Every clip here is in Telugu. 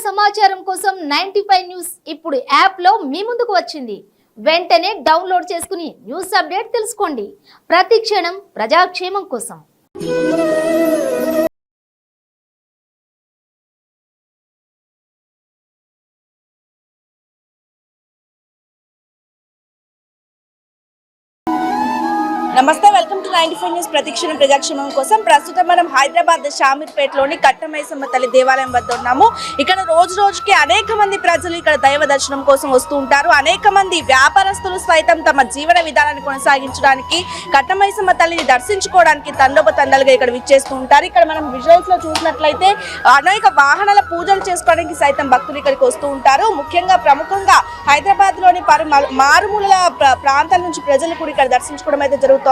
సమాచారం కోసం 95 న్యూస్ ఇప్పుడు యాప్ లో మీ ముందుకు వచ్చింది. వెంటనే డౌన్లోడ్ చేసుకుని న్యూస్ అప్డేట్ తెలుసుకోండి. ప్రతి క్షణం ప్రజాక్షేమం కోసం. నమస్తే, వెల్కమ్ టు 95 న్యూస్ ప్రతిక్షణ ప్రజాక్షేమం కోసం. ప్రస్తుతం మనం హైదరాబాద్ షామీర్పేటలోని కట్టమైసమ్మ తల్లి దేవాలయం వద్ద ఉన్నాము. ఇక్కడ రోజు రోజుకి అనేక మంది ప్రజలు ఇక్కడ దైవ దర్శనం కోసం వస్తూ ఉంటారు. అనేక మంది వ్యాపారస్తులు సైతం తమ జీవన విధానాన్ని కొనసాగించడానికి కట్టమైసమ్మ తల్లిని దర్శించుకోవడానికి తండోపతండాలుగా ఇక్కడ విచ్చేస్తూ ఉంటారు. ఇక్కడ మనం విజువల్స్ లో చూసినట్లయితే అనేక వాహనాల పూజలు చేసుకోవడానికి సైతం భక్తులు ఇక్కడికి వస్తూ ఉంటారు. ముఖ్యంగా ప్రముఖంగా హైదరాబాద్ లోని మారుమూల ప్రాంతాల నుంచి ప్రజలు కూడా ఇక్కడ దర్శించుకోవడం అయితే జరుగుతుంది.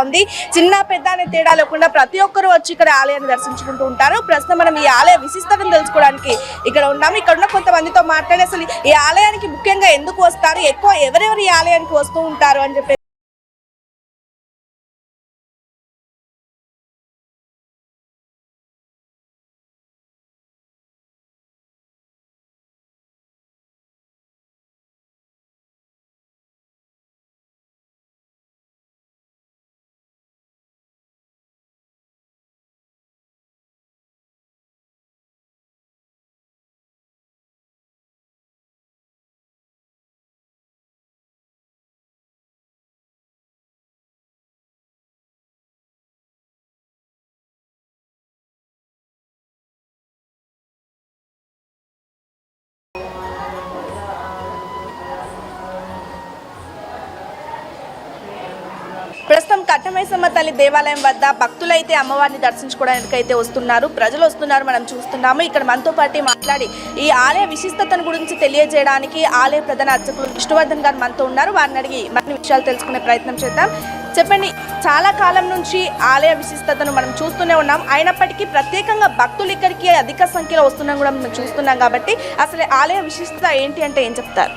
చిన్న పెద్ద అనే తేడా లేకుండా ప్రతి ఒక్కరు వచ్చి ఇక్కడ ఆలయాన్ని దర్శించుకుంటూ ఉంటారు. ప్రస్తుతం మనం ఈ ఆలయ విశిష్టతను తెలుసుకోవడానికి ఇక్కడ ఉన్నాము. ఇక్కడ ఉన్న కొంతమందితో మాట్లాడి అసలు ఈ ఆలయానికి ముఖ్యంగా ఎందుకు వస్తారు, ఎక్కువ ఎవరెవరు ఈ ఆలయానికి వస్తూ ఉంటారు అని చెప్పి ప్రస్తుతం కట్టమైసమ్మ తల్లి దేవాలయం వద్ద భక్తులైతే అమ్మవారిని దర్శించుకోవడానికి అయితే వస్తున్నారు. ప్రజలు వస్తున్నారు, మనం చూస్తున్నాము. ఇక్కడ మనతో పాటు మాట్లాడి ఈ ఆలయ విశిష్టతను గురించి తెలియజేయడానికి ఆలయ ప్రధాన అర్చకులు విష్ణువర్ధన్ గారు మనతో ఉన్నారు. వారిని అడిగి మరిన్ని విషయాలు తెలుసుకునే ప్రయత్నం చేద్దాం. చెప్పండి, చాలా కాలం నుంచి ఆలయ విశిష్టతను మనం చూస్తూనే ఉన్నాం. అయినప్పటికీ ప్రత్యేకంగా భక్తులు ఇక్కడికి అధిక సంఖ్యలో వస్తున్నాం కూడా మనం చూస్తున్నాం. కాబట్టి అసలు ఆలయ విశిష్టత ఏంటి అంటే ఏం చెప్తారు?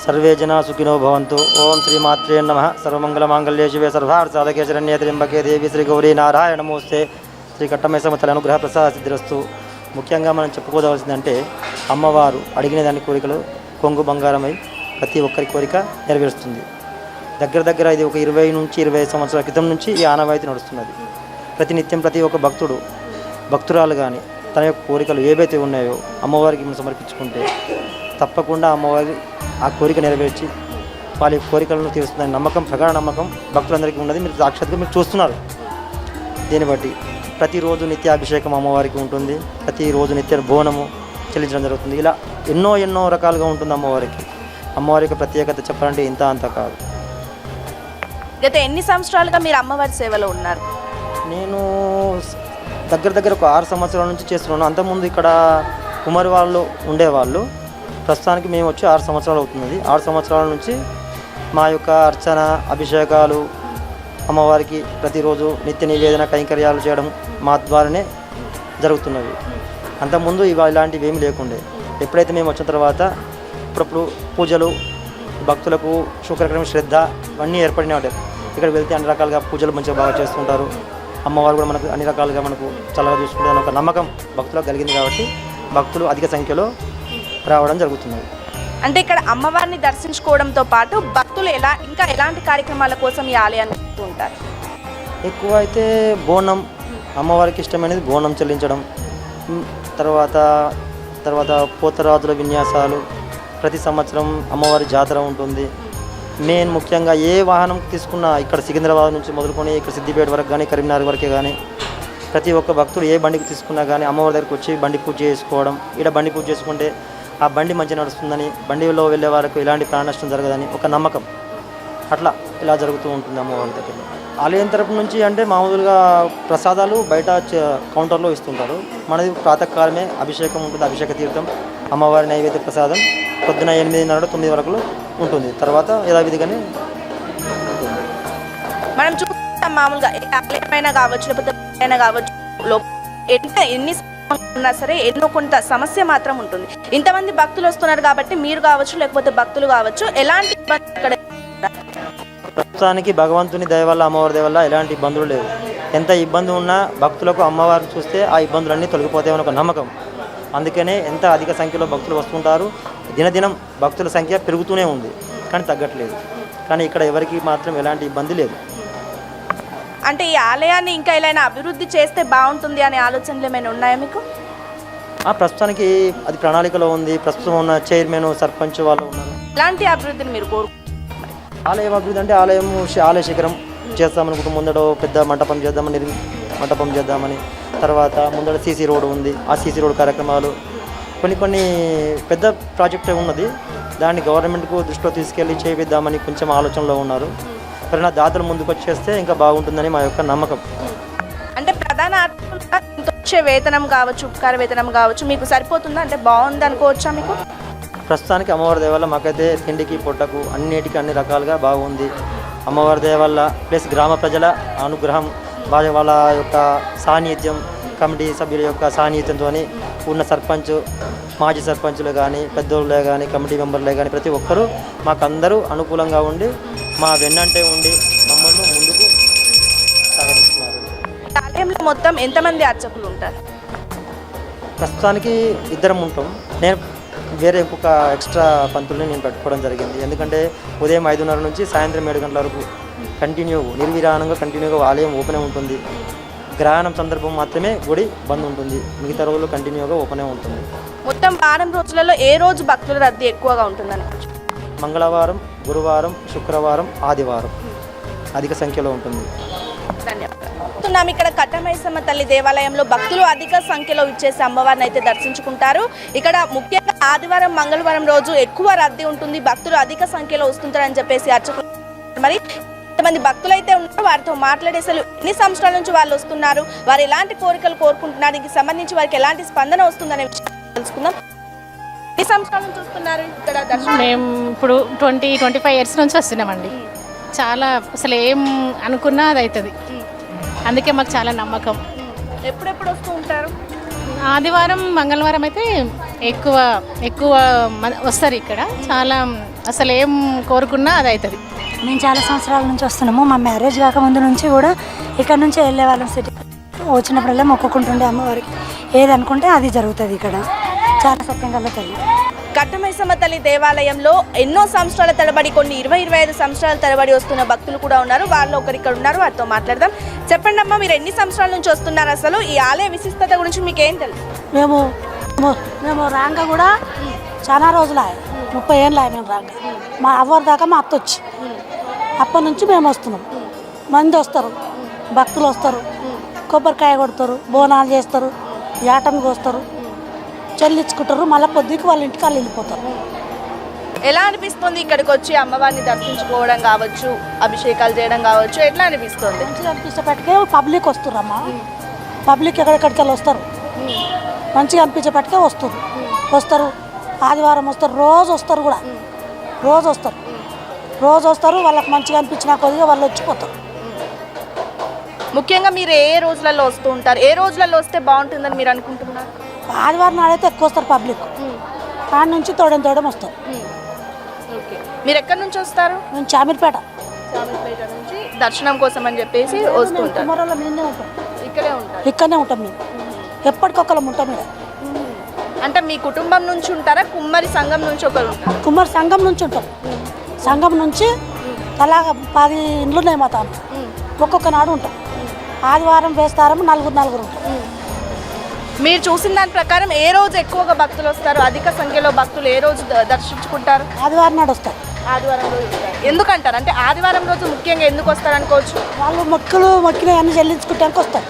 సర్వే జనా సుఖినో భవంతు. ఓం శ్రీమాత్రే నమః. సర్వమంగళమాంగళ్యే శివే సర్వార్థసాధకే శరణ్యే త్ర్యంబకే దేవి శ్రీ గౌరీ నారాయణ నమోస్తే. శ్రీ కట్టమైసమ్మ తల్లి అనుగ్రహ ప్రసాద సిద్ధిరస్తు. ముఖ్యంగా మనం చెప్పుకోదవలసిందంటే అమ్మవారు అడిగిన దాని కోరికలు కొంగు బంగారమై ప్రతి ఒక్కరి కోరిక నెరవేరుస్తుంది. దగ్గర ఇది ఒక 20 నుంచి 25 సంవత్సరాల క్రితం నుంచి ఈ ఆనవాయితీ నడుస్తున్నది. ప్రతినిత్యం ప్రతి ఒక్క భక్తురాలు కానీ తన యొక్క కోరికలు ఏవైతే ఉన్నాయో అమ్మవారికి మనం సమర్పించుకుంటే తప్పకుండా అమ్మవారి ఆ కోరిక నెరవేర్చి వాళ్ళ కోరికలను తీరుస్తుందని నమ్మకం, ప్రగాఢ నమ్మకం భక్తులందరికీ ఉన్నది. మీరు సాక్షాత్గా మీరు చూస్తున్నారు. దీన్ని బట్టి ప్రతిరోజు నిత్యాభిషేకం అమ్మవారికి ఉంటుంది. ప్రతిరోజు నిత్య బోనము చెల్లించడం జరుగుతుంది. ఇలా ఎన్నో రకాలుగా ఉంటుంది అమ్మవారికి. అమ్మవారి యొక్క ప్రత్యేకత చెప్పాలంటే ఇంత అంత కాదు. గత ఎన్ని సంవత్సరాలుగా మీరు అమ్మవారి సేవలో ఉన్నారు? నేను దగ్గర ఒక 6 సంవత్సరాల నుంచి చేస్తున్నాను. అంతకుముందు ఇక్కడ కుమారి వాళ్ళు ఉండేవాళ్ళు. ప్రస్తుతానికి మేము వచ్చి 6 సంవత్సరాలు అవుతున్నది. 6 సంవత్సరాల నుంచి మా యొక్క అర్చన, అభిషేకాలు, అమ్మవారికి ప్రతిరోజు నిత్య నివేదన కైంకర్యాలు చేయడం మా ద్వారానే జరుగుతున్నవి. అంతకుముందు ఇలాంటివి ఏమీ లేకుండే. ఎప్పుడైతే మేము వచ్చిన తర్వాత ఇప్పుడు పూజలు, భక్తులకు శుక్రక్రమ శ్రద్ధ ఇవన్నీ ఏర్పడినా ఉంటాయి. ఇక్కడ వెళ్తే అన్ని రకాలుగా పూజలు మంచిగా బాగా చేస్తుంటారు. అమ్మవారు కూడా మనకు అన్ని రకాలుగా మనకు చల్లగా చూసుకుంటారని ఒక నమ్మకం భక్తులకు కలిగింది. కాబట్టి భక్తులు అధిక సంఖ్యలో రావడం జరుగుతుంది. అంటే ఇక్కడ అమ్మవారిని దర్శించుకోవడంతో పాటు భక్తులు ఇంకా ఎలాంటి కార్యక్రమాల కోసం ఈ ఆలయాన్ని ఉంటారు? ఎక్కువ అయితే బోనం, అమ్మవారికి ఇష్టమైనది బోనం చెల్లించడం, తర్వాత పోతరాజుల విన్యాసాలు, ప్రతి సంవత్సరం అమ్మవారి జాతర ఉంటుంది. మెయిన్ ముఖ్యంగా ఏ వాహనం తీసుకున్నా ఇక్కడ సికింద్రాబాద్ నుంచి మొదలుకొని ఇక్కడ సిద్దిపేట వరకు కానీ కరీంనగర్ వరకే కానీ ప్రతి ఒక్క భక్తుడు ఏ బండికి తీసుకున్నా కానీ అమ్మవారి దగ్గరికి వచ్చి బండి పూజ చేసుకోవడం. ఇక్కడ బండి పూజ చేసుకుంటే ఆ బండి మంచిగా నడుస్తుందని, బండిలో వెళ్ళే వారికి ఎలాంటి ప్రాణ నష్టం జరగదని ఒక నమ్మకం. అట్లా ఇలా జరుగుతూ ఉంటుంది అమ్మవారి దగ్గర. ఆలయం తరపు నుంచి అంటే మామూలుగా ప్రసాదాలు బయట కౌంటర్లో ఇస్తుంటారు. మనది ప్రాతకాలమే అభిషేకం ఉంటుంది. అభిషేక తీర్థం, అమ్మవారి నైవేద్య ప్రసాదం పొద్దున 8:30 9 వరకు ఉంటుంది. తర్వాత యథావిధిగానే ఉంటుంది. మనం చూస్తాం మామూలుగా ఆలయమైనా కావచ్చు, లేకపోతే కావచ్చు, ఎన్ని ఉన్నా సరే ఎన్నో కొంత సమస్య మాత్రం ఉంటుంది. ఇంతమంది భక్తులు వస్తున్నారు కాబట్టి మీరు కావచ్చు, లేకపోతే భక్తులు కావచ్చు, ఎలాంటి ఇబ్బంది ఇక్కడ? ప్రస్తుతానికి భగవంతుని దయ వల్ల, అమ్మవారి దయ వల్ల ఎలాంటి ఇబ్బందులు లేవు. ఎంత ఇబ్బంది ఉన్నా భక్తులకు అమ్మవారిని చూస్తే ఆ ఇబ్బందులన్నీ తొలగిపోతాయని ఒక నమ్మకం. అందుకనే ఎంత అధిక సంఖ్యలో భక్తులు వస్తుంటారు. దినదినం భక్తుల సంఖ్య పెరుగుతూనే ఉంది, కానీ తగ్గట్లేదు. కానీ ఇక్కడ ఎవరికి మాత్రం ఎలాంటి ఇబ్బంది లేదు. అంటే ఈ ఆలయాన్ని ఇంకా ఎలా అభివృద్ధి చేస్తే బాగుంటుంది అనే ఆలోచనలు ఏమైనా ఉన్నాయా మీకు? ప్రస్తుతానికి అది ప్రణాళికలో ఉంది. ప్రస్తుతం ఉన్న చైర్మన్, సర్పంచ్ వాళ్ళు ఉన్నారు. ఎలాంటి అభివృద్ధిని మీరు ఆలయం అభివృద్ధి అంటే ఆలయ శిఖరం చేస్తామనుకుంటున్నాం. ముందడ పెద్ద మంటపం చేద్దామని, తర్వాత ముందడ సీసీ రోడ్ ఉంది. ఆ సీసీ రోడ్ కార్యక్రమాలు కొన్ని పెద్ద ప్రాజెక్టే ఉన్నది. దాన్ని గవర్నమెంట్కు దృష్టిలో తీసుకెళ్ళి చేపిద్దామని కొంచెం ఆలోచనలో ఉన్నారు. ఎవరైనా దాతలు ముందుకు వచ్చేస్తే ఇంకా బాగుంటుందని మా యొక్క నమ్మకం. అంటే ప్రధాన అర్చకులుగా వచ్చే వేతనం కావచ్చు, ఉపకార వేతనం కావచ్చు, మీకు సరిపోతుందా? అంటే బాగుంది అనుకోవచ్చా మీకు? ప్రస్తుతానికి అమ్మవారి దయ వల్ల మాకైతే తిండికి పొట్టకు అన్నిటికీ అన్ని రకాలుగా బాగుంది. అమ్మవారి దయ వల్ల ప్లస్ గ్రామ ప్రజల అనుగ్రహం, వాళ్ళ యొక్క సాన్నిధ్యం, కమిటీ సభ్యుల యొక్క సాన్నిధ్యంతో ఉన్న సర్పంచ్, మాజీ సర్పంచులు కానీ, పెద్దోళ్ళే కానీ, కమిటీ మెంబర్లే కానీ ప్రతి ఒక్కరూ మాకందరూ అనుకూలంగా ఉండి మా వెన్నంటే ఉండి మమ్మల్ని ముందుకు సాగనిస్తున్నారు. ఆలయంలో మొత్తం ఎంతమంది అర్చకులు ఉంటారు? ప్రస్తుతానికి 2 ఉంటాం. నేను వేరే ఇంకొక ఎక్స్ట్రా పంతుల్ని నేను పెట్టుకోవడం జరిగింది. ఎందుకంటే ఉదయం 5:30 నుంచి సాయంత్రం 7 గంటల వరకు కంటిన్యూగా ఆలయం ఓపెనే ఉంటుంది. గ్రహణం సందర్భం మాత్రమే గుడి బంద్ ఉంటుంది. మిగతా రోజులు కంటిన్యూగా ఓపెనే ఉంటుంది. మొత్తం వారం రోజులలో ఏ రోజు భక్తుల రద్దీ ఎక్కువగా ఉంటుందని? మంగళవారం, గురువారం, శుక్రవారం, ఆదివారం అధిక సంఖ్యలో ఉంటుంది. ధన్యవాదాలు. ఇక్కడ కట్టమైసమ్మ తల్లి దేవాలయంలో భక్తులు అధిక సంఖ్యలో ఇచ్చేసి అమ్మవారిని అయితే దర్శించుకుంటారు. ఇక్కడ ముఖ్యంగా ఆదివారం, మంగళవారం రోజు ఎక్కువ రద్దీ ఉంటుంది. భక్తులు అధిక సంఖ్యలో వస్తుంటారని చెప్పేసి అర్చకులు మరి కొంతమంది భక్తులు అయితే ఉన్నారు. వారితో మాట్లాడే అసలు ఎన్ని సంవత్సరాల నుంచి వాళ్ళు వస్తున్నారు, వారు ఎలాంటి కోరికలు కోరుకుంటున్నారు, దీనికి సంబంధించి వారికి ఎలాంటి స్పందన వస్తుందనే విషయం తెలుసుకుందాం. ఎన్ని సంవత్సరాల నుంచి వస్తున్నారు ఇక్కడ దర్శనం? మేము ఇప్పుడు 25 ఇయర్స్ నుంచి వస్తున్నామండి. చాలా అసలు ఏం అనుకున్నా అది అవుతుంది. అందుకే మాకు చాలా నమ్మకం. ఎప్పుడెప్పుడు వస్తూ ఉంటారు? ఆదివారం, మంగళవారం అయితే ఎక్కువ వస్తారు ఇక్కడ. చాలా అసలు ఏం కోరుకున్నా అది అవుతుంది. మేము చాలా సంవత్సరాల నుంచి వస్తున్నాము. మా మ్యారేజ్ కాకముందు నుంచి కూడా ఇక్కడ నుంచి వెళ్ళే వాళ్ళం. సిటీ వచ్చినప్పుడల్లా మొక్కుకుంటుండే అమ్మవారికి ఏది అనుకుంటే అది జరుగుతుంది. ఇక్కడ చాలా సత్యంగా తల్లి. కట్టమైసమ్మ తల్లి దేవాలయంలో ఎన్నో సంవత్సరాల తరబడి, కొన్ని 20-25 సంవత్సరాల తరబడి వస్తున్న భక్తులు కూడా ఉన్నారు. వాళ్ళు ఒకరు ఇక్కడ ఉన్నారు, వారితో మాట్లాడదాం. చెప్పండి అమ్మా, మీరు ఎన్ని సంవత్సరాల నుంచి వస్తున్నారు? అసలు ఈ ఆలయ విశిష్టత గురించి మీకు ఏం తెలుసు? మేము రాంగ కూడా చాలా రోజులు 30 ఏళ్ళు మేము రాంగ. మా అవ్వరి దాకా మా అత్త వచ్చి అప్పటి నుంచి మేము వస్తున్నాం. మంది వస్తారు, భక్తులు వస్తారు, కొబ్బరికాయ కొడతారు, బోనాలు చేస్తారు, యాటను కోస్తారు, చెల్లించుకుంటారు. మళ్ళీ పొద్దుకి వాళ్ళ ఇంటికి వాళ్ళు వెళ్ళిపోతారు. ఎలా అనిపిస్తుంది ఇక్కడికి వచ్చి అమ్మవారిని దర్శించుకోవడం కావచ్చు, అభిషేకాలు చేయడం కావచ్చు, ఎట్లా అనిపిస్తుంది? మంచిగా అనిపించేపటికే పబ్లిక్ వస్తారు అమ్మ. పబ్లిక్ ఎక్కడెక్కడికి వెళ్ళి వస్తారు. మంచిగా అనిపించేపటికే వస్తారు. ఆదివారం వస్తారు, రోజు వస్తారు కూడా, రోజు వస్తారు. వాళ్ళకి మంచిగా అనిపించిన కొద్దిగా వాళ్ళు వచ్చిపోతారు. ముఖ్యంగా మీరు ఏ రోజులలో వస్తూ ఉంటారు? ఏ రోజులలో వస్తే బాగుంటుందని మీరు అనుకుంటున్నారు? ఆదివారం నాడైతే ఎక్కువ వస్తారు పబ్లిక్. కాడ నుంచి తోడం వస్తారు. ఓకే, మీరు ఎక్కడి నుంచి వస్తారు? మేము చామిర్పేట నుంచి దర్శనం కోసం అని చెప్పేసి వస్తుంటారు. ఇక్కడే ఉంటాం మేము. ఎప్పటికొకరు ఉంటాం ఇక్కడ. అంటే మీ కుటుంబం నుంచి ఉంటారా, కుమ్మరి సంఘం నుంచి ఒకరు ఉంటారు? కుమ్మరి సంఘం నుంచి ఉంటాం. సంఘం నుంచి అలాగ 10 ఇండ్లు ఉన్నాయి మా తాను. ఒక్కొక్క నాడు ఉంటాం. ఆదివారం వేస్తారం 4 ఉంటాం. మీరు చూసిన దాని ప్రకారం ఏ రోజు ఎక్కువగా భక్తులు వస్తారు? అధిక సంఖ్యలో భక్తులు ఏ రోజు దర్శించుకుంటారు? ఆదివారం నాడు వస్తారు. ఆదివారం రోజు వస్తారు. ఎందుకంటారు? అంటే ఆదివారం రోజు ముఖ్యంగా ఎందుకు వస్తారు అనుకోవచ్చు? వాళ్ళు మొక్కిన అన్ని చెల్లించుకుంటానికి వస్తారు.